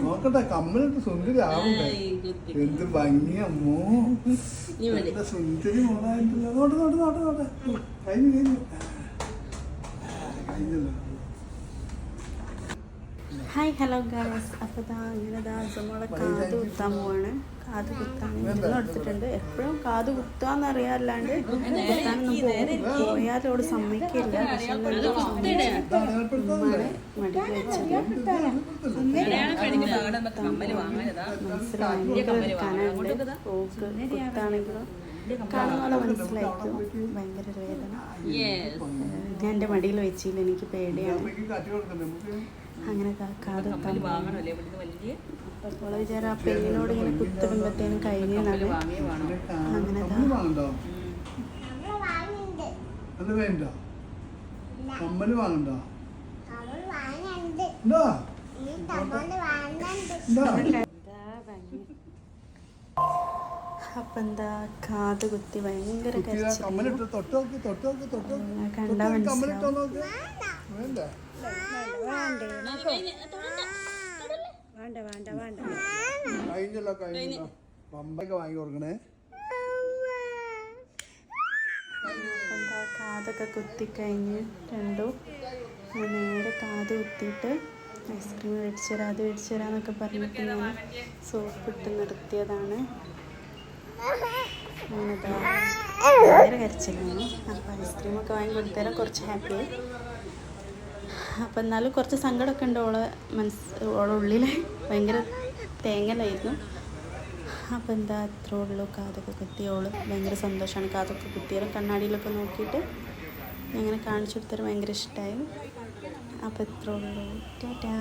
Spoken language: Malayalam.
നോക്കട്ടെ കമ്മലിട്ട് സുന്ദരി ആവണ്ടേ എന്ത് ഭംഗിയമ്മോ സുന്ദരി മോളായിട്ടില്ല നോട്ട് നോട്ട് നോട്ട് നോട്ടെ കഴിഞ്ഞു കഴിഞ്ഞല്ലോ. Hi hello guys. അപ്പോൾ ഇങ്ങനെ നമ്മളെ കാത് കുത്താൻ പോവാണ്. കാത് കുത്താൻ എടുത്തിട്ടുണ്ട്. എപ്പോഴും കാത് കുത്താന്ന് അറിയാല്ലാണ്ട് കുത്താനൊന്നും പോയാലോട് സമ്മതിക്കില്ല. പക്ഷെ മടിയിൽ വെച്ചത് മനസ്സിലായി കനുണ്ട്. പോക്ക് കുത്താണെങ്കിലും കാണുന്ന മനസ്സിലായിരിക്കും. ഭയങ്കര വേദന. ഞാൻ എൻ്റെ മടിയിൽ വെച്ചില്ല, എനിക്ക് പേടിയാണ്. അങ്ങനെ കാത് കുത്താൻ അപ്പോൾ വിചാരം ആ പെണ്ണിനോട് ഇങ്ങനെ കുത്തിടുമ്പോഴത്തേനും കഴിഞ്ഞു. അങ്ങനെ അപ്പം എന്താ കാത് കുത്തി ഭയങ്കര കണ്ടാ മനസ്സിലാവും. എന്താ കാതൊക്കെ കുത്തിക്കഴിഞ്ഞ് രണ്ടും നേരെ കാത് കുത്തിയിട്ട് ഐസ്ക്രീം മേടിച്ചു തരാം അത് മേടിച്ചു തരാന്നൊക്കെ പറഞ്ഞിട്ട് ഞാൻ സോപ്പിട്ട് നിർത്തിയതാണ്. അങ്ങനെതാ ഭയങ്കര കരച്ചിലാണ്. അപ്പം ഐസ്ക്രീമൊക്കെ വാങ്ങി കൊടുത്തരാൻ കുറച്ച് ഹാപ്പിയായി. അപ്പം എന്നാലും കുറച്ച് സങ്കടമൊക്കെ ഉണ്ട്. ഓളെ ഉള്ളിൽ ഭയങ്കര തേങ്ങലായിരുന്നു. അപ്പം എന്താ അത്രേ ഉള്ളൂ. കാതൊക്കെ കുത്തിയോള് ഭയങ്കര സന്തോഷമാണ്. കാതൊക്കെ കുത്തിയാലും കണ്ണാടിയിലൊക്കെ നോക്കിയിട്ട് അങ്ങനെ കാണിച്ചു കൊടുത്താൽ ഭയങ്കര ഇഷ്ടമായി. അപ്പം ഇത്രേ ഉള്ളൂ. ടാറ്റാ.